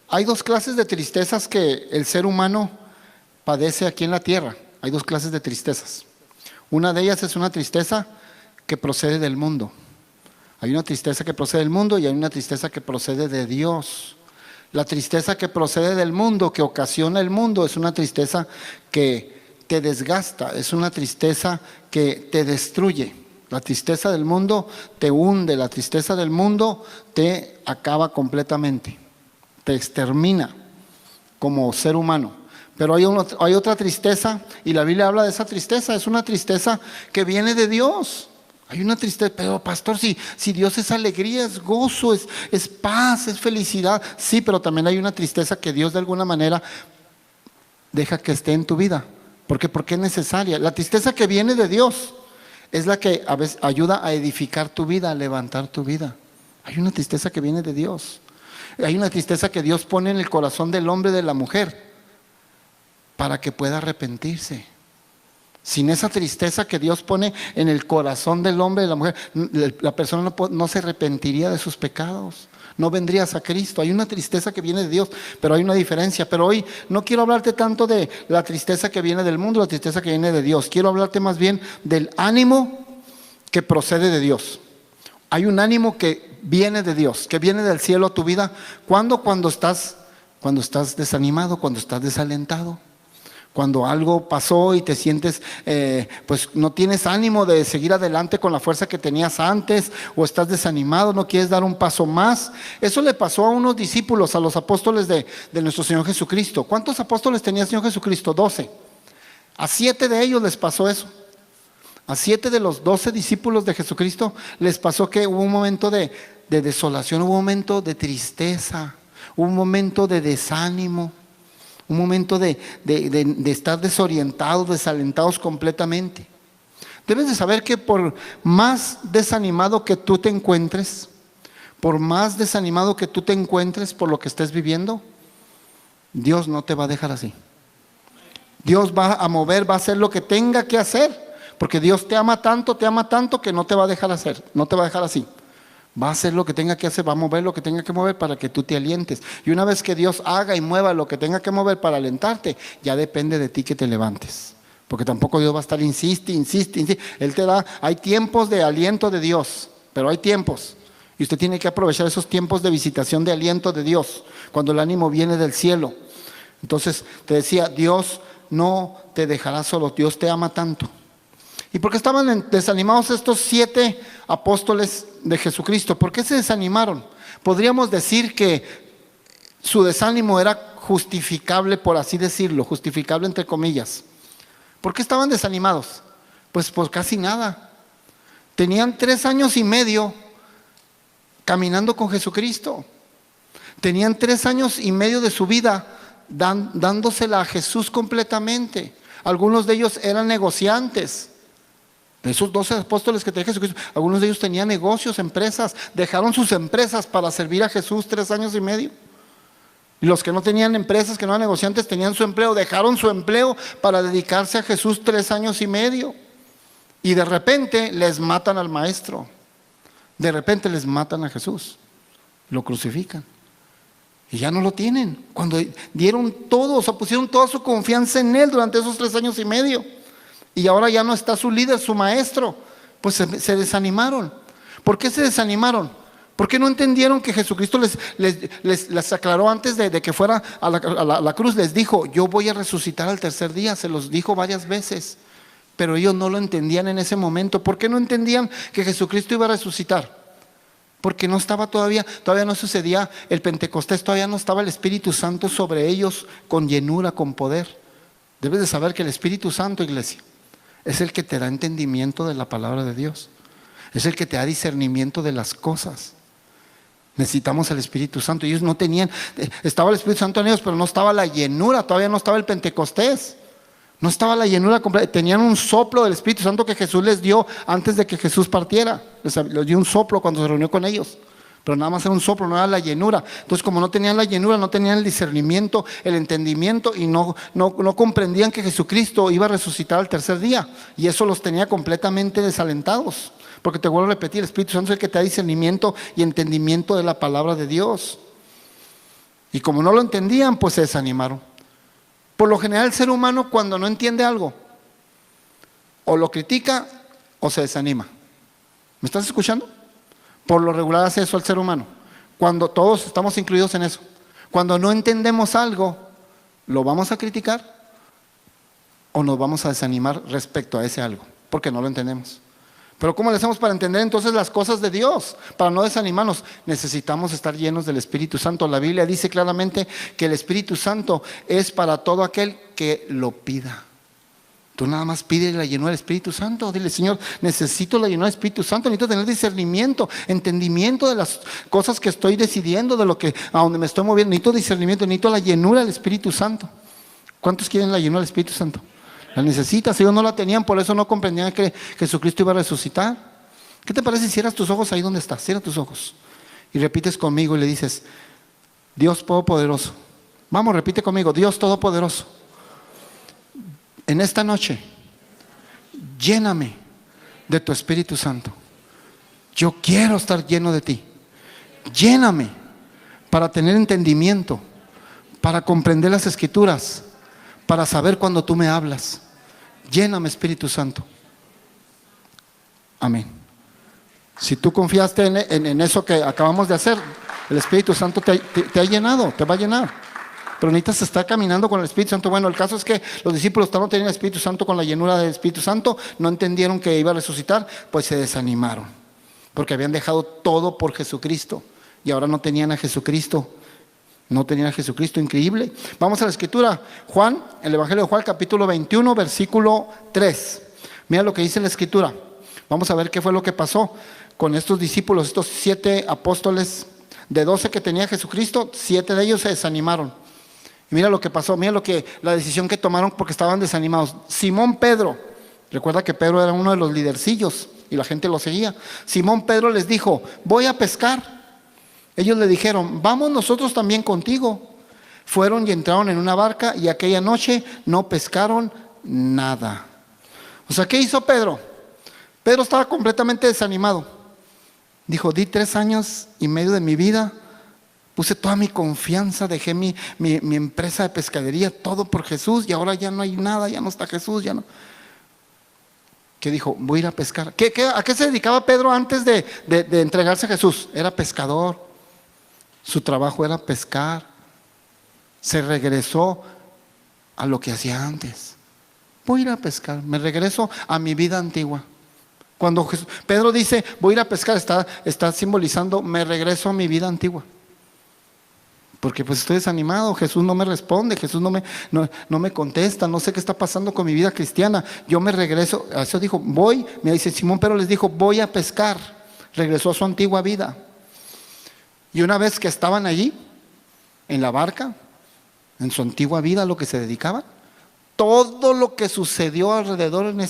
Hay dos clases de tristezas que el ser humano padece aquí en la tierra. Hay dos clases de tristezas. Una de ellas es una tristeza que procede del mundo. Hay una tristeza que procede del mundo y hay una tristeza que procede de Dios. La tristeza que procede del mundo, que ocasiona el mundo, es una tristeza que te desgasta, es una tristeza que te destruye. La tristeza del mundo te hunde, la tristeza del mundo te acaba completamente, te extermina como ser humano. Pero hay otra tristeza, y la Biblia habla de esa tristeza, es una tristeza que viene de Dios. Hay una tristeza, pero pastor, si Dios es alegría, es gozo, es paz, es felicidad. Sí, pero también hay una tristeza que Dios de alguna manera deja que esté en tu vida. ¿Por qué? Porque es necesaria. La tristeza que viene de Dios es la que a veces ayuda a edificar tu vida, a levantar tu vida. Hay una tristeza que viene de Dios. Hay una tristeza que Dios pone en el corazón del hombre y de la mujer para que pueda arrepentirse. Sin esa tristeza que Dios pone en el corazón del hombre y de la mujer, la persona no se arrepentiría de sus pecados, no vendrías a Cristo. Hay una tristeza que viene de Dios, pero hay una diferencia. Pero hoy no quiero hablarte tanto de la tristeza que viene del mundo, la tristeza que viene de Dios. Quiero hablarte más bien del ánimo que procede de Dios. Hay un ánimo que viene de Dios, que viene del cielo a tu vida. Cuando estás desanimado, cuando estás desalentado. Cuando algo pasó y te sientes, pues no tienes ánimo de seguir adelante con la fuerza que tenías antes, o estás desanimado, no quieres dar un paso más. Eso le pasó a unos discípulos, a los apóstoles de nuestro Señor Jesucristo. ¿Cuántos apóstoles tenía el Señor Jesucristo? 12. A 7 de ellos les pasó eso. A 7 de los 12 discípulos de Jesucristo les pasó que hubo un momento de desolación, hubo un momento de tristeza, hubo un momento de desánimo. Un momento de estar desorientados, desalentados completamente. Debes de saber que por más desanimado que tú te encuentres, por lo que estés viviendo, Dios no te va a dejar así. Dios va a mover, va a hacer lo que tenga que hacer, porque Dios te ama tanto que no te va a dejar hacer, no te va a dejar así. Va a hacer lo que tenga que hacer, va a mover lo que tenga que mover para que tú te alientes. Y una vez que Dios haga y mueva lo que tenga que mover para alentarte, ya depende de ti que te levantes. Porque tampoco Dios va a estar insiste. Él te da, hay tiempos de aliento de Dios, pero hay tiempos. Y usted tiene que aprovechar esos tiempos de visitación de aliento de Dios, cuando el ánimo viene del cielo. Entonces te decía, Dios no te dejará solo, Dios te ama tanto. ¿Y por qué estaban desanimados estos 7 apóstoles de Jesucristo? ¿Por qué se desanimaron? Podríamos decir que su desánimo era justificable, por así decirlo, justificable entre comillas. ¿Por qué estaban desanimados? Pues por casi nada. Tenían 3 años y medio caminando con Jesucristo. Tenían 3 años y medio de su vida dándosela a Jesús completamente. Algunos de ellos eran negociantes. De esos 12 apóstoles que tenía Jesucristo, algunos de ellos tenían negocios, empresas, dejaron sus empresas para servir a Jesús 3 años y medio. Y los que no tenían empresas, que no eran negociantes, tenían su empleo, dejaron su empleo para dedicarse a Jesús 3 años y medio. Y de repente les matan al maestro, de repente les matan a Jesús, lo crucifican. Y ya no lo tienen. Cuando dieron todo, o sea, pusieron toda su confianza en Él durante esos 3 años y medio. Y ahora ya no está su líder, su maestro. Pues se desanimaron. ¿Por qué se desanimaron? ¿Por qué no entendieron que Jesucristo les aclaró antes de que fuera a la cruz? Les dijo, yo voy a resucitar al tercer día. Se los dijo varias veces. Pero ellos no lo entendían en ese momento. ¿Por qué no entendían que Jesucristo iba a resucitar? Porque no estaba todavía no sucedía el Pentecostés, todavía no estaba el Espíritu Santo sobre ellos con llenura, con poder. Debes de saber que el Espíritu Santo, iglesia, es el que te da entendimiento de la palabra de Dios. Es el que te da discernimiento de las cosas. Necesitamos el Espíritu Santo. Ellos no tenían, estaba el Espíritu Santo en ellos, pero no estaba la llenura, todavía no estaba el Pentecostés. No estaba la llenura completa. Tenían un soplo del Espíritu Santo que Jesús les dio antes de que Jesús partiera. Les dio un soplo cuando se reunió con ellos. Pero nada más era un soplo, no era la llenura. Entonces, como no tenían la llenura, no tenían el discernimiento, el entendimiento, y no comprendían que Jesucristo iba a resucitar al tercer día. Y eso los tenía completamente desalentados. Porque te vuelvo a repetir, el Espíritu Santo es el que te da discernimiento y entendimiento de la palabra de Dios. Y como no lo entendían, pues se desanimaron. Por lo general el ser humano cuando no entiende algo, o lo critica o se desanima. ¿Me estás escuchando? Por lo regular hace eso el ser humano. Cuando todos estamos incluidos en eso. Cuando no entendemos algo, ¿lo vamos a criticar o nos vamos a desanimar respecto a ese algo? Porque no lo entendemos. Pero ¿cómo le hacemos para entender entonces las cosas de Dios? Para no desanimarnos, necesitamos estar llenos del Espíritu Santo. La Biblia dice claramente que el Espíritu Santo es para todo aquel que lo pida. Tú nada más pide la llenura del Espíritu Santo. Dile, Señor, necesito la llenura del Espíritu Santo. Necesito tener discernimiento, entendimiento de las cosas que estoy decidiendo, de lo que, a donde me estoy moviendo. Necesito discernimiento, necesito la llenura del Espíritu Santo. ¿Cuántos quieren la llenura del Espíritu Santo? La necesitas. Ellos no la tenían, por eso no comprendían que Jesucristo iba a resucitar. ¿Qué te parece si cierras tus ojos ahí donde estás? Cierra tus ojos y repites conmigo y le dices, Dios Todopoderoso. Vamos, repite conmigo, Dios Todopoderoso. En esta noche, lléname de tu Espíritu Santo. Yo quiero estar lleno de ti. Lléname para tener entendimiento, para comprender las Escrituras, para saber cuando tú me hablas. Lléname, Espíritu Santo. Amén. Si tú confiaste en eso que acabamos de hacer, el Espíritu Santo te ha llenado, te va a llenar. Pero necesitas estar caminando con el Espíritu Santo. Bueno, el caso es que los discípulos no tenían el Espíritu Santo con la llenura del Espíritu Santo, no entendieron que iba a resucitar, pues se desanimaron, porque habían dejado todo por Jesucristo y ahora no tenían a Jesucristo. No tenían a Jesucristo, increíble. Vamos a la Escritura, Juan, el Evangelio de Juan, capítulo 21, versículo 3. Mira lo que dice la Escritura. Vamos a ver qué fue lo que pasó con estos discípulos, estos 7 apóstoles. De 12 que tenía Jesucristo, 7 de ellos se desanimaron. Y mira lo que pasó, mira la decisión que tomaron porque estaban desanimados. Simón Pedro, recuerda que Pedro era uno de los lidercillos y la gente lo seguía. Simón Pedro les dijo, voy a pescar. Ellos le dijeron, vamos nosotros también contigo. Fueron y entraron en una barca y aquella noche no pescaron nada. O sea, ¿qué hizo Pedro? Pedro estaba completamente desanimado. Dijo, di 3 años y medio de mi vida, puse toda mi confianza, dejé mi empresa de pescadería, todo por Jesús y ahora ya no hay nada, ya no está Jesús, ya no. ¿Qué dijo? Voy a ir a pescar. ¿A qué se dedicaba Pedro antes de entregarse a Jesús? Era pescador. Su trabajo era pescar. Se regresó a lo que hacía antes. Voy a ir a pescar, me regreso a mi vida antigua. Cuando Pedro dice, voy a ir a pescar, está simbolizando, me regreso a mi vida antigua. Porque pues estoy desanimado, Jesús no me responde, Jesús no me contesta, no sé qué está pasando con mi vida cristiana. Yo me regreso, a eso dijo, me dice Simón Pedro les dijo, voy a pescar. Regresó a su antigua vida. Y una vez que estaban allí, en la barca, en su antigua vida, a lo que se dedicaban, todo lo que sucedió alrededor en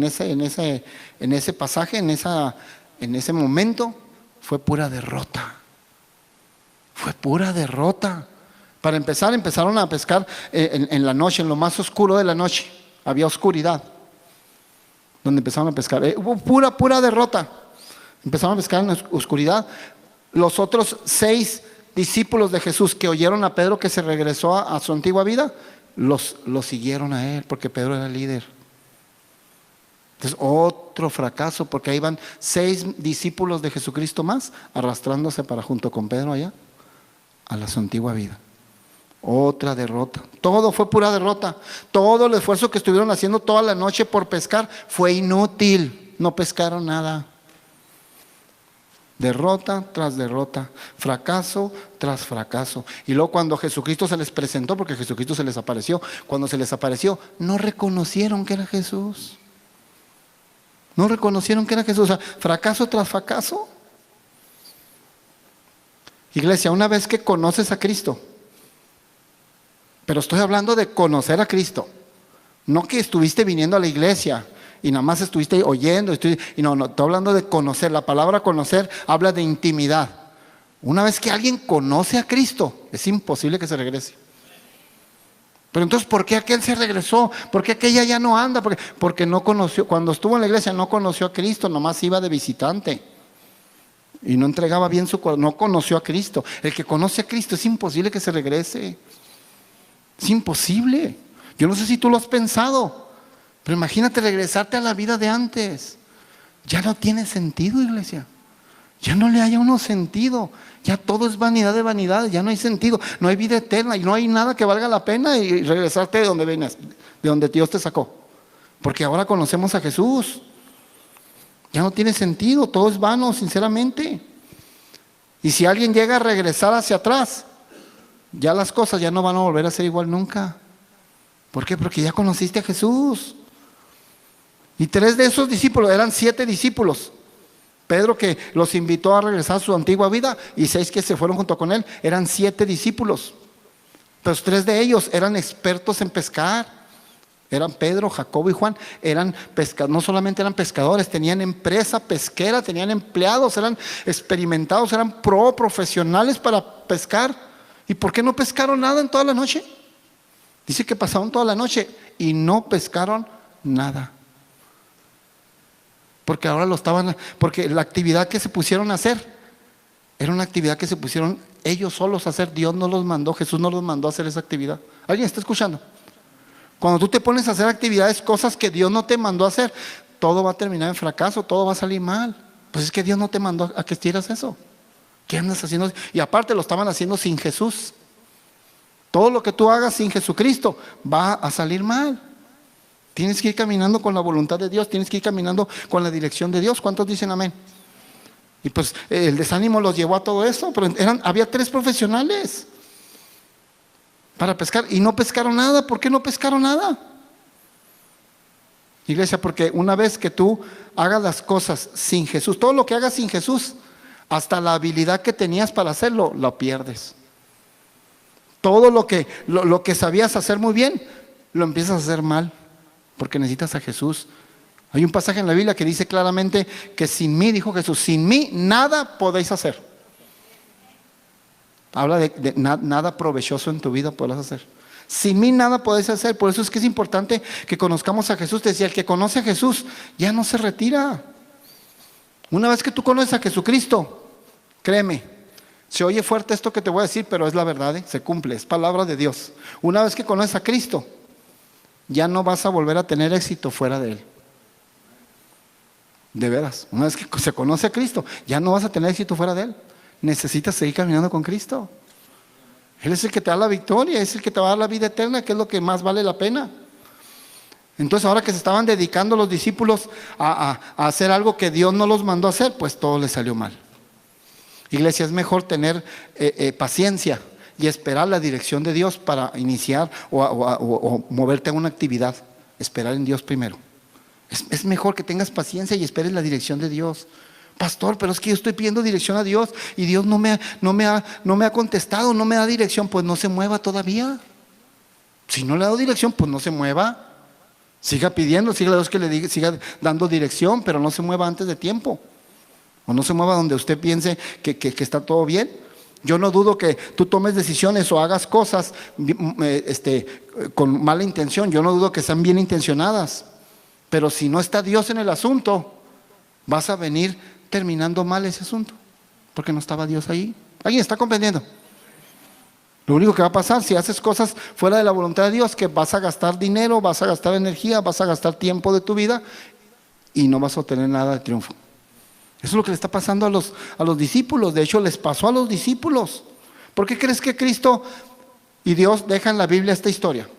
ese pasaje, en ese momento, fue pura derrota. Fue pura derrota. Para empezar, empezaron a pescar en la noche, en lo más oscuro de la noche. Había oscuridad. Donde empezaron a pescar. Hubo pura derrota. Empezaron a pescar en la oscuridad. Los otros 6 discípulos de Jesús que oyeron a Pedro que se regresó a su antigua vida, los siguieron a él, porque Pedro era el líder. Entonces, otro fracaso, porque ahí van 6 discípulos de Jesucristo más, arrastrándose para junto con Pedro allá, a su antigua vida. Otra derrota. Todo fue pura derrota. Todo el esfuerzo que estuvieron haciendo toda la noche por pescar fue inútil. No pescaron nada. Derrota tras derrota, fracaso tras fracaso. Y luego cuando Jesucristo se les presentó, porque Jesucristo se les apareció, cuando se les apareció, no reconocieron que era Jesús. No reconocieron que era Jesús. O sea, fracaso tras fracaso. Iglesia, una vez que conoces a Cristo, pero estoy hablando de conocer a Cristo, no que estuviste viniendo a la iglesia y nada más estuviste oyendo, y no, estoy hablando de conocer. La palabra conocer habla de intimidad. Una vez que alguien conoce a Cristo, es imposible que se regrese. Pero entonces, ¿por qué aquel se regresó? ¿Por qué aquella ya no anda? Porque no conoció, cuando estuvo en la iglesia no conoció a Cristo, nomás iba de visitante. Y no entregaba bien su corazón, no conoció a Cristo. El que conoce a Cristo es imposible que se regrese. Es imposible. Yo no sé si tú lo has pensado, pero imagínate regresarte a la vida de antes. Ya no tiene sentido, iglesia. Ya no le haya uno sentido. Ya todo es vanidad de vanidades, ya no hay sentido. No hay vida eterna y no hay nada que valga la pena y regresarte de donde venías, de donde Dios te sacó. Porque ahora conocemos a Jesús. Ya no tiene sentido, todo es vano, sinceramente. Y si alguien llega a regresar hacia atrás, ya las cosas ya no van a volver a ser igual nunca. ¿Por qué? Porque ya conociste a Jesús. Y 3 de esos discípulos, eran 7 discípulos. Pedro, que los invitó a regresar a su antigua vida, y 6 que se fueron junto con él, eran 7 discípulos. Pero 3 de ellos eran expertos en pescar. Eran Pedro, Jacobo y Juan. Eran pescadores, no solamente eran pescadores, tenían empresa pesquera, tenían empleados, eran experimentados, eran profesionales para pescar. ¿Y por qué no pescaron nada en toda la noche? Dice que pasaron toda la noche y no pescaron nada. Porque ahora porque la actividad que se pusieron a hacer era una actividad que se pusieron ellos solos a hacer. Dios no los mandó, Jesús no los mandó a hacer esa actividad. ¿Alguien está escuchando? Cuando tú te pones a hacer actividades, cosas que Dios no te mandó a hacer, todo va a terminar en fracaso, todo va a salir mal. Pues es que Dios no te mandó a que hicieras eso. ¿Qué andas haciendo? Y aparte lo estaban haciendo sin Jesús. Todo lo que tú hagas sin Jesucristo va a salir mal. Tienes que ir caminando con la voluntad de Dios, tienes que ir caminando con la dirección de Dios. ¿Cuántos dicen amén? Y pues el desánimo los llevó a todo eso, pero había 3 profesionales para pescar y no pescaron nada. ¿Por qué no pescaron nada? Iglesia, porque una vez que tú hagas las cosas sin Jesús, todo lo que hagas sin Jesús, hasta la habilidad que tenías para hacerlo, lo pierdes. Todo lo que sabías hacer muy bien, lo empiezas a hacer mal, porque necesitas a Jesús. Hay un pasaje en la Biblia que dice claramente que sin mí, dijo Jesús, sin mí nada podéis hacer. Habla de nada provechoso en tu vida podrás hacer. Sin mí nada podéis hacer. Por eso es que es importante que conozcamos a Jesús. Te decía, el que conoce a Jesús ya no se retira. Una vez que tú conoces a Jesucristo, créeme, se oye fuerte esto que te voy a decir, pero es la verdad, se cumple, es palabra de Dios. Una vez que conoces a Cristo, ya no vas a volver a tener éxito fuera de Él. De veras, una vez que se conoce a Cristo, ya no vas a tener éxito fuera de Él. Necesitas seguir caminando con Cristo. Él es el que te da la victoria, es el que te va a dar la vida eterna, que es lo que más vale la pena. Entonces ahora que se estaban dedicando los discípulos a hacer algo que Dios no los mandó a hacer, pues todo les salió mal. Iglesia, es mejor tener paciencia y esperar la dirección de Dios para iniciar o moverte a una actividad. Esperar en Dios primero. Es mejor que tengas paciencia y esperes la dirección de Dios. Pastor, pero es que yo estoy pidiendo dirección a Dios y Dios no me ha contestado, no me da dirección. Pues no se mueva todavía. Si no le ha dado dirección, pues no se mueva. Siga pidiendo, siga a Dios que le diga, siga dando dirección, pero no se mueva antes de tiempo. O no se mueva donde usted piense que está todo bien. Yo no dudo que tú tomes decisiones o hagas cosas con mala intención. Yo no dudo que sean bien intencionadas. Pero si no está Dios en el asunto, vas a venir terminando mal ese asunto, porque no estaba Dios ahí. ¿Alguien está comprendiendo? Lo único que va a pasar si haces cosas fuera de la voluntad de Dios, que vas a gastar dinero, vas a gastar energía, vas a gastar tiempo de tu vida y no vas a obtener nada de triunfo. Eso es lo que le está pasando a los discípulos. De hecho, les pasó a los discípulos. ¿Por qué crees que Cristo y Dios dejan en la Biblia esta historia?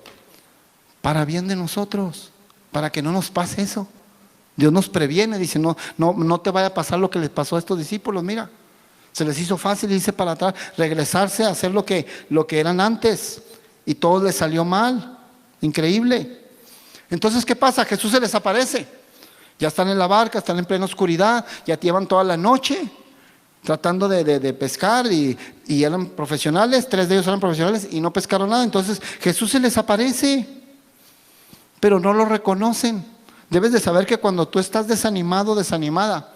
Para bien de nosotros, para que no nos pase eso. Dios nos previene, dice, no te vaya a pasar lo que les pasó a estos discípulos. Mira, se les hizo fácil irse para atrás, regresarse a hacer lo que eran antes, y todo les salió mal. Increíble. Entonces, ¿qué pasa? Jesús se les aparece. Ya están en la barca, están en plena oscuridad, ya llevan toda la noche tratando de pescar y eran profesionales, 3 de ellos eran profesionales y no pescaron nada. Entonces Jesús se les aparece, pero no lo reconocen. Debes de saber que cuando tú estás desanimado, desanimada,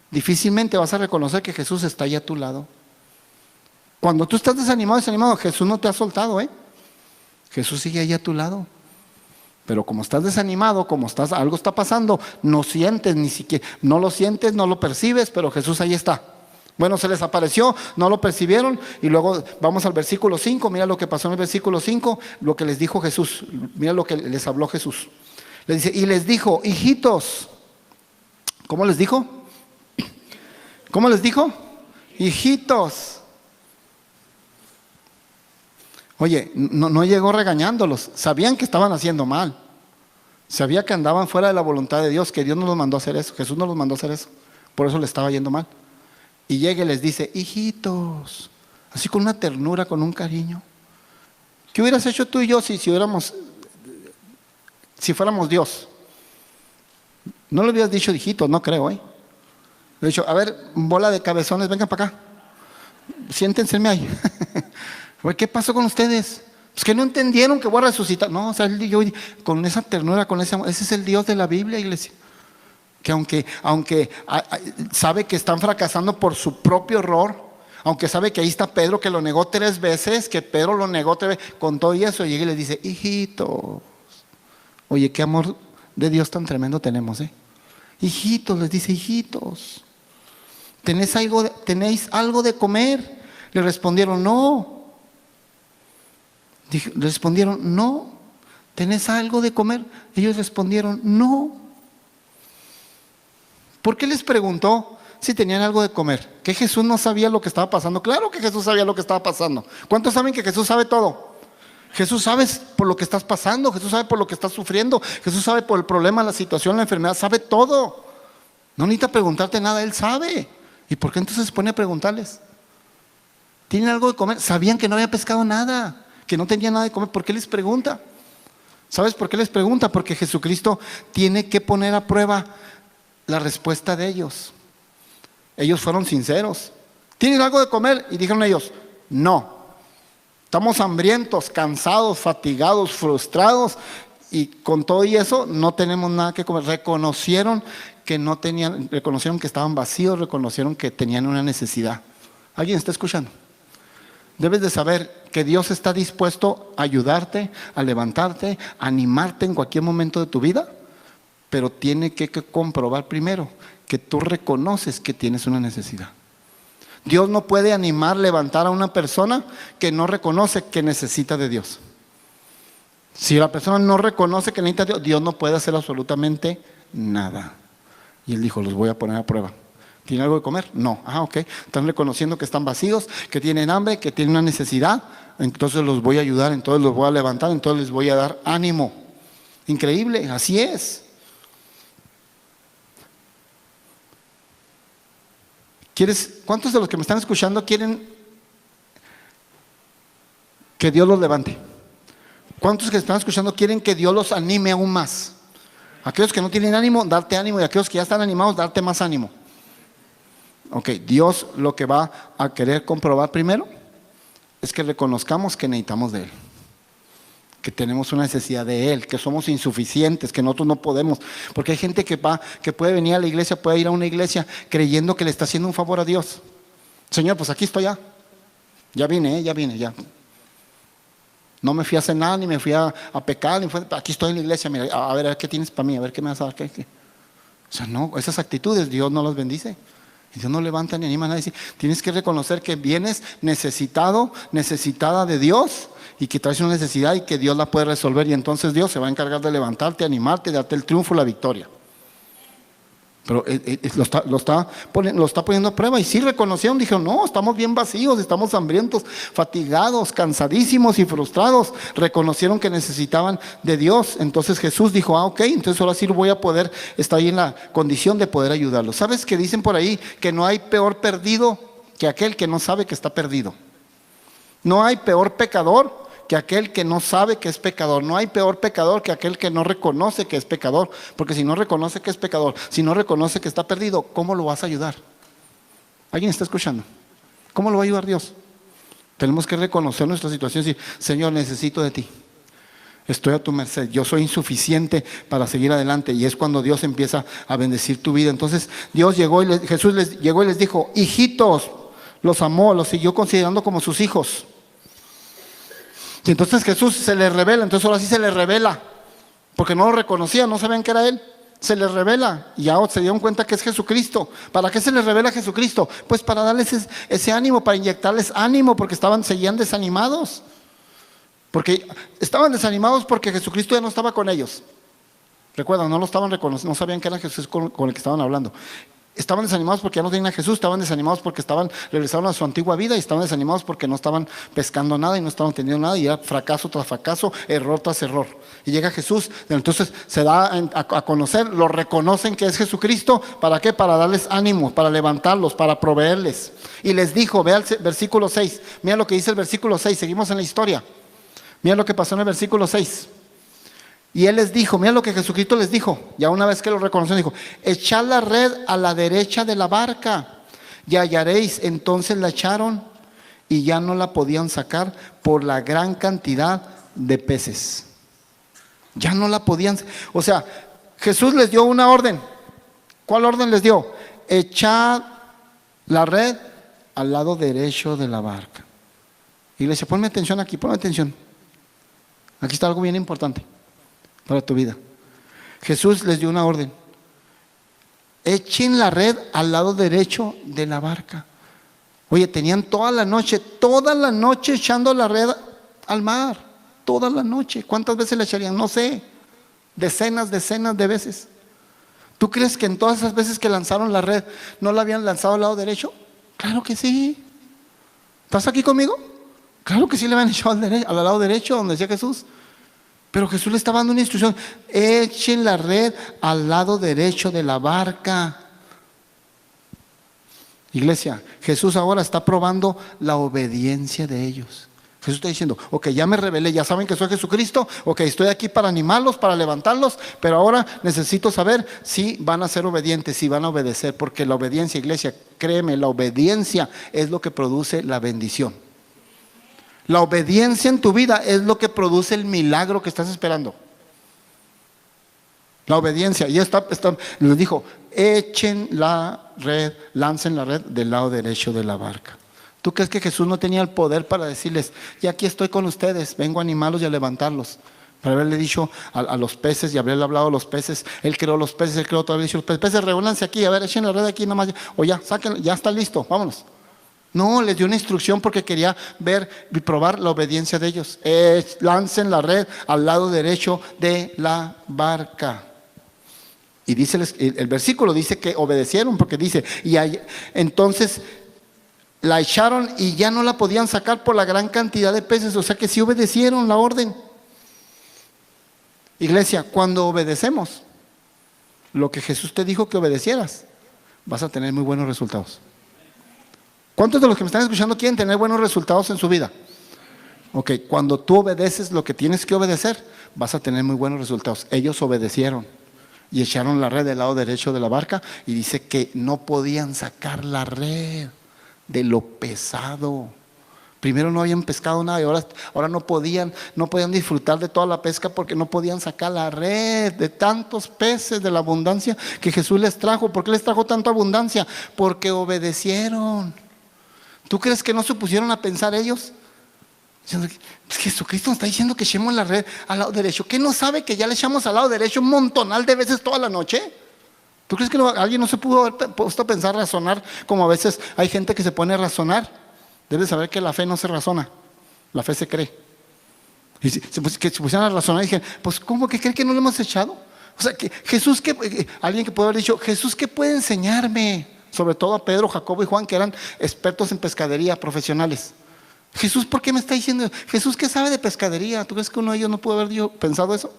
difícilmente vas a reconocer que Jesús está ahí a tu lado. Cuando tú estás desanimado, desanimado, Jesús no te ha soltado, Jesús sigue ahí a tu lado. Pero como estás desanimado, algo está pasando, no sientes ni siquiera, no lo sientes, no lo percibes, pero Jesús ahí está. Bueno, se les apareció, no lo percibieron. Y luego vamos al versículo 5. Mira lo que pasó en el versículo 5. Lo que les dijo Jesús. Mira lo que les habló Jesús. Les dice, y les dijo, hijitos. ¿Cómo les dijo? ¿Cómo les dijo? Hijitos. Oye, no llegó regañándolos. Sabían que estaban haciendo mal. Sabía que andaban fuera de la voluntad de Dios, que Dios no los mandó a hacer eso. Jesús no los mandó a hacer eso. Por eso les estaba yendo mal. Y llega y les dice, hijitos, así con una ternura, con un cariño. ¿Qué hubieras hecho tú y yo si fuéramos Dios? No le hubieras dicho hijitos, no creo, Le he dicho, a ver, bola de cabezones, vengan para acá. Siéntense ahí. ¿Qué pasó con ustedes? Es que no entendieron que voy a resucitar. No, o sea, yo con esa ternura, con ese es el Dios de la Biblia, iglesia. Que aunque sabe que están fracasando por su propio error, aunque sabe que ahí está Pedro que lo negó 3 veces, que Pedro lo negó 3 veces, con todo y eso llega y le dice, hijitos. Oye, qué amor de Dios tan tremendo tenemos, Hijitos, les dice, hijitos, ¿tenéis algo de comer? Le respondieron, no. Le respondieron, no. ¿Tenés algo de comer? Ellos respondieron, no. ¿Por qué les preguntó si tenían algo de comer? ¿Que Jesús no sabía lo que estaba pasando? Claro que Jesús sabía lo que estaba pasando. ¿Cuántos saben que Jesús sabe todo? Jesús sabe por lo que estás pasando, Jesús sabe por lo que estás sufriendo, Jesús sabe por el problema, la situación, la enfermedad, sabe todo. No necesita preguntarte nada, Él sabe. ¿Y por qué entonces se pone a preguntarles? ¿Tienen algo de comer? Sabían que no había pescado nada, que no tenían nada de comer. ¿Por qué les pregunta? ¿Sabes por qué les pregunta? Porque Jesucristo tiene que poner a prueba la respuesta de ellos. Ellos fueron sinceros. ¿Tienen algo de comer? Y dijeron ellos, no. Estamos hambrientos, cansados, fatigados, frustrados, y con todo y eso no tenemos nada que comer. Reconocieron que no tenían, reconocieron que estaban vacíos, reconocieron que tenían una necesidad. ¿Alguien está escuchando? Debes de saber que Dios está dispuesto a ayudarte, a levantarte, a animarte en cualquier momento de tu vida, pero tiene que comprobar primero que tú reconoces que tienes una necesidad. Dios no puede animar, levantar a una persona que no reconoce que necesita de Dios. Si la persona no reconoce que necesita de Dios, Dios no puede hacer absolutamente nada. Y Él dijo, los voy a poner a prueba. ¿Tienen algo de comer? No. Ok. Están reconociendo que están vacíos, que tienen hambre, que tienen una necesidad. Entonces los voy a ayudar, entonces los voy a levantar, entonces les voy a dar ánimo. Increíble, así es. ¿Cuántos de los que me están escuchando quieren que Dios los levante? ¿Cuántos que están escuchando quieren que Dios los anime aún más? Aquellos que no tienen ánimo, darte ánimo, y aquellos que ya están animados, darte más ánimo. Ok, Dios lo que va a querer comprobar primero es que reconozcamos que necesitamos de Él, que tenemos una necesidad de Él, que somos insuficientes, que nosotros no podemos. Porque hay gente que puede venir a la iglesia, puede ir a una iglesia creyendo que le está haciendo un favor a Dios. Señor, pues aquí estoy ya vine, ya. No me fui a hacer nada, ni me fui a pecar, aquí estoy en la iglesia, mira, a ver qué tienes para mí, a ver qué me vas a dar. ¿Qué? O sea, no, esas actitudes Dios no las bendice. Y Dios no levanta ni anima a nadie. Tienes que reconocer que vienes necesitado, necesitada de Dios, y que traes una necesidad y que Dios la puede resolver, y entonces Dios se va a encargar de levantarte, animarte, darte el triunfo, la victoria. Pero lo está poniendo a prueba, y sí reconocieron, dijeron, no, estamos bien vacíos, estamos hambrientos, fatigados, cansadísimos y frustrados. Reconocieron que necesitaban de Dios. Entonces Jesús dijo, ok, entonces ahora sí voy a poder estar ahí en la condición de poder ayudarlos. ¿Sabes que dicen por ahí que no hay peor perdido que aquel que no sabe que está perdido? No hay peor pecador que aquel que no sabe que es pecador. No hay peor pecador que aquel que no reconoce que es pecador. Porque si no reconoce que es pecador, si no reconoce que está perdido, ¿cómo lo vas a ayudar? ¿Alguien está escuchando? ¿Cómo lo va a ayudar Dios? Tenemos que reconocer nuestra situación y decir, Señor, necesito de ti. Estoy a tu merced, yo soy insuficiente para seguir adelante. Y es cuando Dios empieza a bendecir tu vida. Entonces Jesús llegó y les dijo, hijitos, los amó, los siguió considerando como sus hijos. Y entonces Jesús se le revela, entonces ahora sí se le revela, porque no lo reconocían, no sabían que era Él. se les revela y ahora se dieron cuenta que es Jesucristo. ¿Para qué se les revela Jesucristo? Pues para darles ese ánimo, para inyectarles ánimo, porque seguían desanimados. Porque estaban desanimados porque Jesucristo ya no estaba con ellos. Recuerdan, no lo estaban reconociendo, no sabían que era Jesús con el que estaban hablando. Estaban desanimados porque ya no tenían a Jesús, estaban desanimados porque regresaron a su antigua vida y estaban desanimados porque no estaban pescando nada y no estaban teniendo nada y era fracaso tras fracaso, error tras error. Y llega Jesús, entonces se da a conocer, lo reconocen que es Jesucristo. ¿Para qué? Para darles ánimo, para levantarlos, para proveerles. Y les dijo, vea el versículo 6, mira lo que dice el versículo 6, seguimos en la historia. Mira lo que pasó en el versículo 6. Y él les dijo, mira lo que Jesucristo les dijo, ya una vez que lo reconoció, dijo, echad la red a la derecha de la barca y hallaréis. Entonces la echaron y ya no la podían sacar por la gran cantidad de peces. Ya no la podían, o sea, Jesús les dio una orden. ¿Cuál orden les dio? Echad la red al lado derecho de la barca. Iglesia, ponme atención aquí, ponme atención. Aquí está algo bien importante para tu vida. Jesús les dio una orden. Echen la red al lado derecho de la barca. Oye, tenían toda la noche echando la red al mar. Toda la noche. ¿Cuántas veces la echarían? No sé. Decenas de veces. ¿Tú crees que en todas esas veces que lanzaron la red no la habían lanzado al lado derecho? Claro que sí. ¿Estás aquí conmigo? Claro que sí le habían echado al lado derecho, donde decía Jesús. Pero Jesús le estaba dando una instrucción: echen la red al lado derecho de la barca. Iglesia, Jesús ahora está probando la obediencia de ellos. Jesús está diciendo: ok, ya me revelé, ya saben que soy Jesucristo, ok, estoy aquí para animarlos, para levantarlos, pero ahora necesito saber si van a ser obedientes, si van a obedecer, porque la obediencia, iglesia, créeme, la obediencia es lo que produce la bendición. La obediencia en tu vida es lo que produce el milagro que estás esperando. La obediencia. Y les dijo: echen la red, lancen la red del lado derecho de la barca. ¿Tú crees que Jesús no tenía el poder para decirles: y aquí estoy con ustedes, vengo a animarlos y a levantarlos? Para haberle dicho a los peces y haberle hablado a los peces. Él creó los peces, él creó todo. Los peces, reúnanse aquí, a ver, echen la red aquí nomás. O ya, saquen, ya está listo, vámonos. No, les dio una instrucción porque quería ver y probar la obediencia de ellos. Lancen la red al lado derecho de la barca. Y dice el versículo dice que obedecieron, porque dice: entonces la echaron y ya no la podían sacar por la gran cantidad de peces. O sea que sí obedecieron la orden. Iglesia, cuando obedecemos lo que Jesús te dijo que obedecieras, vas a tener muy buenos resultados. ¿Cuántos de los que me están escuchando quieren tener buenos resultados en su vida? Ok, cuando tú obedeces lo que tienes que obedecer, vas a tener muy buenos resultados. Ellos obedecieron y echaron la red del lado derecho de la barca, y dice que no podían sacar la red de lo pesado. Primero no habían pescado nada y ahora no podían disfrutar de toda la pesca porque no podían sacar la red de tantos peces, de la abundancia que Jesús les trajo. ¿Por qué les trajo tanta abundancia? Porque obedecieron. ¿Tú crees que no se pusieron a pensar ellos? Jesucristo nos está diciendo que echemos la red al lado derecho. ¿Qué no sabe que ya le echamos al lado derecho un montonal de veces toda la noche? ¿Tú crees que alguien no se pudo haber puesto a pensar, razonar, como a veces hay gente que se pone a razonar? Debes saber que la fe no se razona, la fe se cree. Y que se pusieran a razonar y dijeron: pues ¿cómo que cree que no lo hemos echado? O sea, que Jesús, alguien que puede haber dicho: Jesús, ¿qué puede enseñarme? Sobre todo a Pedro, Jacobo y Juan, que eran expertos en pescadería, profesionales. Jesús, ¿por qué me está diciendo? Jesús, ¿qué sabe de pescadería? ¿Tú crees que uno de ellos no pudo haber pensado eso?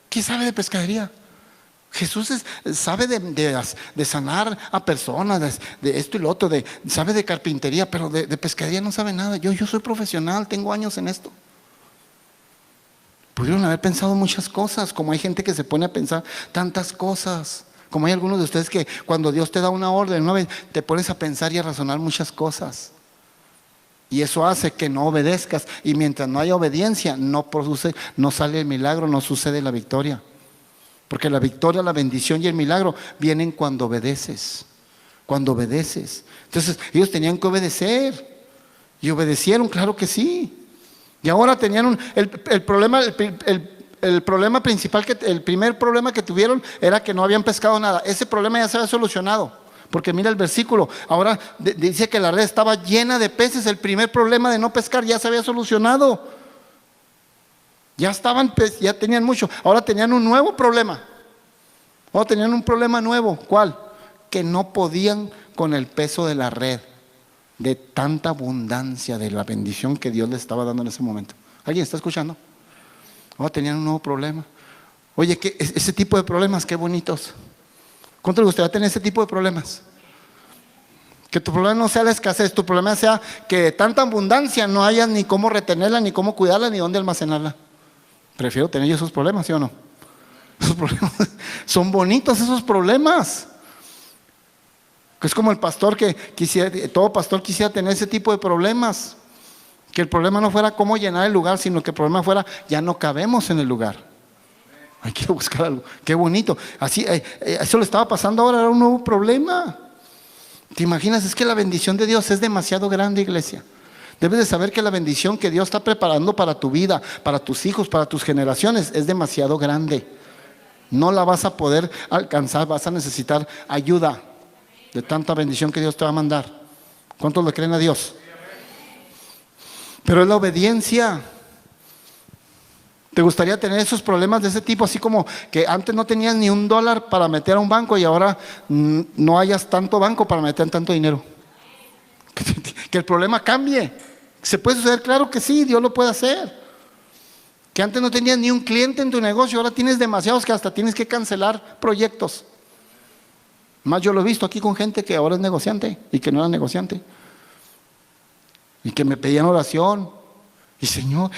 ¿Qué sabe de pescadería? Jesús sabe de sanar a personas, de esto y lo otro, sabe de carpintería, pero de pescadería no sabe nada. Yo soy profesional, tengo años en esto. Pudieron haber pensado muchas cosas, como hay gente que se pone a pensar tantas cosas. Como hay algunos de ustedes que cuando Dios te da una orden, una vez te pones a pensar y a razonar muchas cosas. Y eso hace que no obedezcas. Y mientras no haya obediencia, no sale el milagro, no sucede la victoria. Porque la victoria, la bendición y el milagro vienen cuando obedeces. Cuando obedeces. Entonces ellos tenían que obedecer. Y obedecieron, claro que sí. Y ahora tenían el problema, el problema principal, el primer problema que tuvieron era que no habían pescado nada. Ese problema ya se había solucionado. Porque mira el versículo, ahora dice que la red estaba llena de peces. El primer problema de no pescar ya se había solucionado. Ya ya tenían mucho. Ahora tenían un nuevo problema. Ahora tenían un problema nuevo. ¿Cuál? Que no podían con el peso de la red, de tanta abundancia de la bendición que Dios les estaba dando en ese momento. ¿Alguien está escuchando? Ahora tenían un nuevo problema. Oye, ese tipo de problemas, qué bonitos. ¿Cuánto le gustaría tener ese tipo de problemas? Que tu problema no sea la escasez, tu problema sea que de tanta abundancia no hayas ni cómo retenerla, ni cómo cuidarla, ni dónde almacenarla. Prefiero tener yo esos problemas, ¿sí o no? Esos problemas son bonitos, esos problemas. Es como el pastor que quisiera, todo pastor quisiera tener ese tipo de problemas. Que el problema no fuera cómo llenar el lugar, sino que el problema fuera ya no cabemos en el lugar. Hay que buscar algo. Qué bonito. Así, eso le estaba pasando ahora, era un nuevo problema. ¿Te imaginas? Es que la bendición de Dios es demasiado grande, iglesia. Debes de saber que la bendición que Dios está preparando para tu vida, para tus hijos, para tus generaciones, es demasiado grande. No la vas a poder alcanzar, vas a necesitar ayuda de tanta bendición que Dios te va a mandar. ¿Cuántos le creen a Dios? Pero es la obediencia. ¿Te gustaría tener esos problemas de ese tipo? Así como que antes no tenías ni $1 para meter a un banco y ahora no hayas tanto banco para meter tanto dinero. Que el problema cambie. ¿Se puede suceder? Claro que sí, Dios lo puede hacer. Que antes no tenías ni un cliente en tu negocio, ahora tienes demasiados que hasta tienes que cancelar proyectos. Más yo lo he visto aquí con gente que ahora es negociante y que no era negociante. Y que me pedían oración. Y Señor,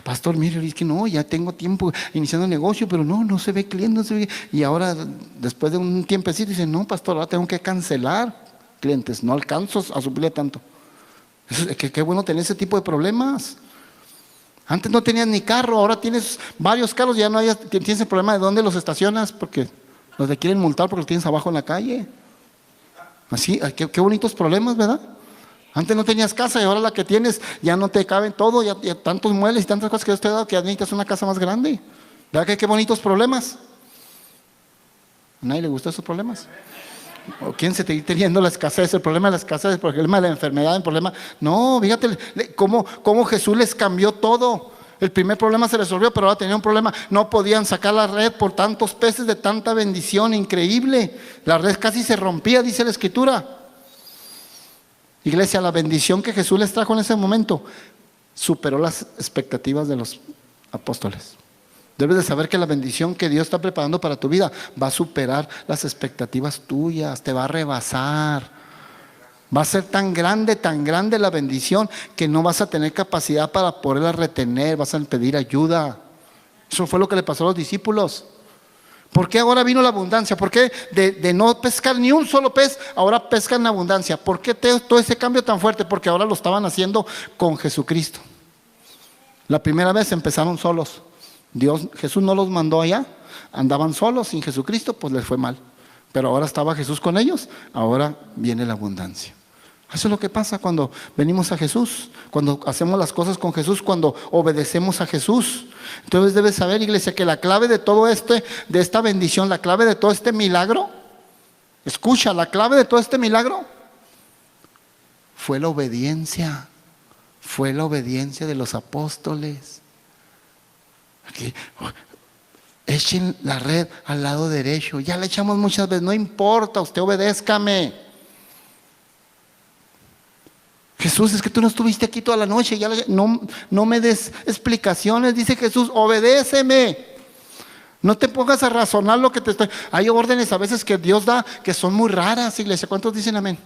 pastor, mire, es que no, ya tengo tiempo iniciando el negocio, pero no se ve cliente, no se ve. Y ahora, después de un tiempecito, dice, no, pastor, ahora tengo que cancelar clientes, no alcanzo a suplirle tanto. Qué bueno tener ese tipo de problemas. Antes no tenías ni carro, ahora tienes varios carros, ya no tienes el problema de dónde los estacionas, porque los te quieren multar porque los tienes abajo en la calle. Así, qué bonitos problemas, ¿verdad? Antes no tenías casa y ahora la que tienes ya no te caben todo, ya tantos muebles y tantas cosas que Dios te ha dado que ya necesitas una casa más grande. ¿Verdad que qué bonitos problemas? ¿A nadie le gustan esos problemas? ¿O quién se te está teniendo la escasez? El problema de la escasez, el problema de la enfermedad, el problema… No, fíjate cómo Jesús les cambió todo. El primer problema se resolvió, pero ahora tenían un problema. No podían sacar la red por tantos peces de tanta bendición increíble. La red casi se rompía, dice la Escritura. Iglesia, la bendición que Jesús les trajo en ese momento superó las expectativas de los apóstoles. Debes de saber que la bendición que Dios está preparando para tu vida va a superar las expectativas tuyas, te va a rebasar. Va a ser tan grande la bendición que no vas a tener capacidad para poderla retener, vas a pedir ayuda. Eso fue lo que le pasó a los discípulos. ¿Por qué ahora vino la abundancia? ¿Por qué de no pescar ni un solo pez, ahora pescan en abundancia? ¿Por qué todo ese cambio tan fuerte? Porque ahora lo estaban haciendo con Jesucristo. La primera vez empezaron solos. Jesús no los mandó allá, andaban solos sin Jesucristo, pues les fue mal. Pero ahora estaba Jesús con ellos, ahora viene la abundancia. Eso es lo que pasa cuando venimos a Jesús, cuando hacemos las cosas con Jesús, cuando obedecemos a Jesús. Entonces debes saber, iglesia, que la clave de todo de esta bendición, la clave de todo este milagro, escucha, la clave de todo este milagro fue la obediencia de los apóstoles. Aquí, echen la red al lado derecho, ya la echamos muchas veces, no importa, usted obedézcame. Jesús, es que tú no estuviste aquí toda la noche, no me des explicaciones, dice Jesús, obedéceme. No te pongas a razonar lo que te estoy… Hay órdenes a veces que Dios da que son muy raras, iglesia. ¿Cuántos dicen amén?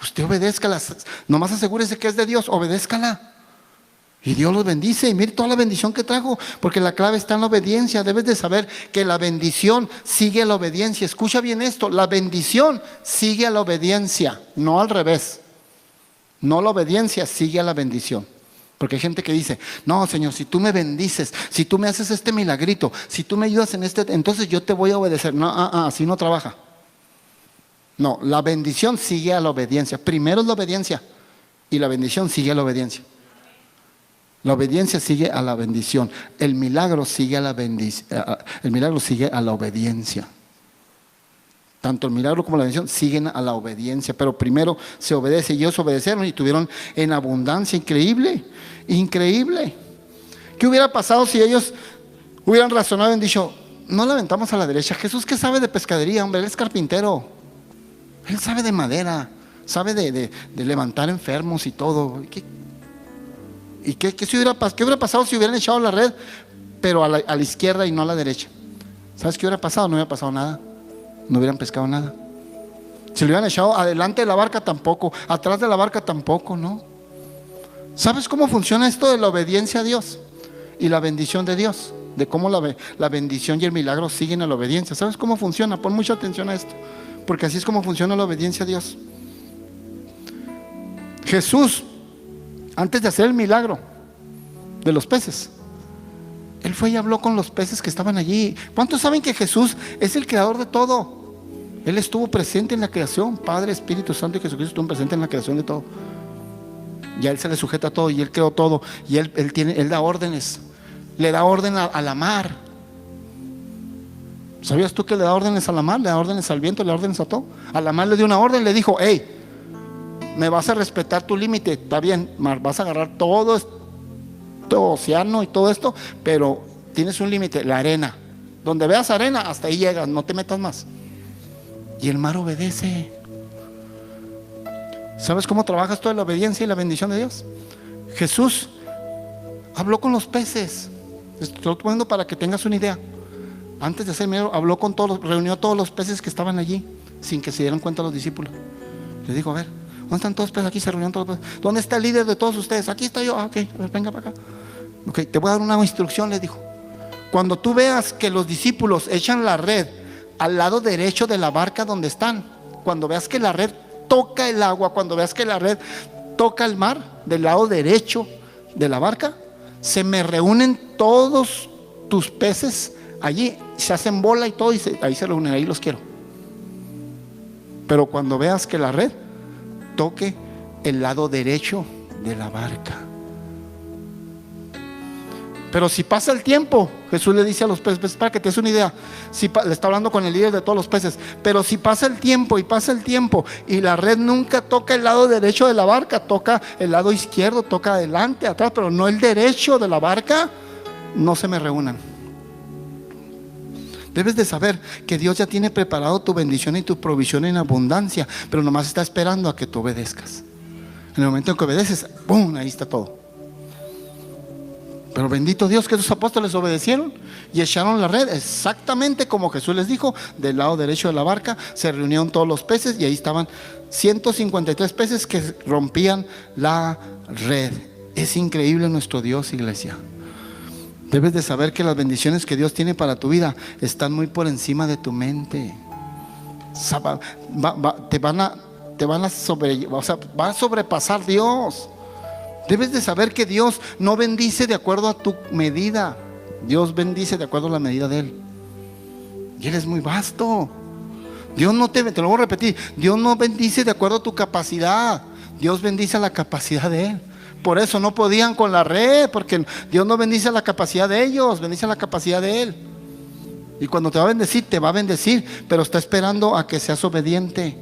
Usted obedézcalas, nomás asegúrese que es de Dios, obedézcala. Y Dios los bendice, y mire toda la bendición que trajo, porque la clave está en la obediencia. Debes de saber que la bendición sigue a la obediencia. Escucha bien esto, la bendición sigue a la obediencia, no al revés. No, la obediencia sigue a la bendición. Porque hay gente que dice, no, Señor, si tú me bendices, si tú me haces este milagrito, si tú me ayudas en entonces yo te voy a obedecer. No, así no trabaja. No, la bendición sigue a la obediencia. Primero es la obediencia y la bendición sigue a la obediencia. La obediencia sigue a la bendición. El milagro sigue a la el milagro sigue a la obediencia. Tanto el milagro como la bendición siguen a la obediencia. Pero primero se obedece. Y ellos obedecieron y tuvieron en abundancia. Increíble, increíble. ¿Qué hubiera pasado si ellos hubieran razonado y dicho: no la aventamos a la derecha? Jesús, ¿qué sabe de pescadería? Hombre, él es carpintero. Él sabe de madera, sabe de levantar enfermos y todo. ¿Qué hubiera pasado si hubieran echado la red, pero a la izquierda y no a la derecha? ¿Sabes qué hubiera pasado? No hubiera pasado nada. No hubieran pescado nada. Si lo hubieran echado adelante de la barca, tampoco. Atrás de la barca, tampoco, ¿no? ¿Sabes cómo funciona esto de la obediencia a Dios y la bendición de Dios? De cómo la bendición y el milagro siguen a la obediencia. ¿Sabes cómo funciona? Pon mucha atención a esto, porque así es como funciona la obediencia a Dios. Jesús, antes de hacer el milagro de los peces, Él fue y habló con los peces que estaban allí. ¿Cuántos saben que Jesús es el creador de todo? Él estuvo presente en la creación. Padre, Espíritu Santo y Jesucristo estuvieron presentes en la creación de todo. Y a Él se le sujeta todo y Él creó todo. Y Él da órdenes. Le da orden a la mar. ¿Sabías tú que le da órdenes a la mar? Le da órdenes al viento, le da órdenes a todo. A la mar le dio una orden, le dijo: hey, me vas a respetar tu límite. Está bien, mar, vas a agarrar todo este océano y todo esto, pero tienes un límite, la arena. Donde veas arena, hasta ahí llegas, no te metas más. Y el mar obedece. ¿Sabes cómo trabaja esto de la obediencia y la bendición de Dios? Jesús habló con los peces. Estoy poniendo para que tengas una idea. Antes de hacer milagro, habló con todos, reunió a todos los peces que estaban allí, sin que se dieran cuenta los discípulos. Les dijo: a ver, ¿dónde están todos los peces? Aquí se reunieron todos los peces. ¿Dónde está el líder de todos ustedes? Aquí estoy yo. Ok, venga para acá. Ok, te voy a dar una instrucción, les dijo. Cuando tú veas que los discípulos echan la red al lado derecho de la barca donde están, cuando veas que la red toca el agua, cuando veas que la red toca el mar, del lado derecho de la barca, se me reúnen todos tus peces allí, se hacen bola y todo, y ahí se reúnen, ahí los quiero. Pero cuando veas que la red toque el lado derecho de la barca. Pero si pasa el tiempo, Jesús le dice a los peces, para que te des una idea, le está hablando con el líder de todos los peces, pero si pasa el tiempo y la red nunca toca el lado derecho de la barca, toca el lado izquierdo, toca adelante, atrás, pero no el derecho de la barca, no se me reúnan. Debes de saber que Dios ya tiene preparado tu bendición y tu provisión en abundancia, pero nomás está esperando a que tú obedezcas. En el momento en que obedeces, ¡pum!, ahí está todo. Pero bendito Dios que esos apóstoles obedecieron y echaron la red exactamente como Jesús les dijo. Del lado derecho de la barca se reunieron todos los peces y ahí estaban 153 peces que rompían la red. Es increíble nuestro Dios, iglesia. Debes de saber que las bendiciones que Dios tiene para tu vida están muy por encima de tu mente. Va a sobrepasar Dios. Debes de saber que Dios no bendice de acuerdo a tu medida. Dios bendice de acuerdo a la medida de Él. Y Él es muy vasto. Dios no te lo voy a repetir, Dios no bendice de acuerdo a tu capacidad. Dios bendice a la capacidad de Él. Por eso no podían con la red, porque Dios no bendice a la capacidad de ellos, bendice a la capacidad de Él. Y cuando te va a bendecir, pero está esperando a que seas obediente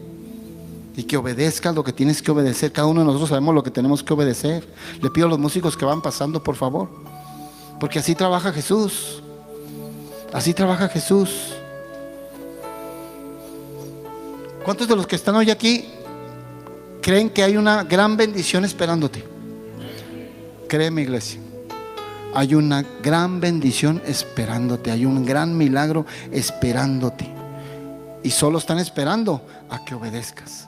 y que obedezcas lo que tienes que obedecer. Cada uno de nosotros sabemos lo que tenemos que obedecer. Le pido a los músicos que van pasando, por favor, porque así trabaja Jesús. Así trabaja Jesús. ¿Cuántos de los que están hoy aquí creen que hay una gran bendición esperándote? Créeme, iglesia, hay una gran bendición esperándote. Hay un gran milagro esperándote. Y solo están esperando a que obedezcas.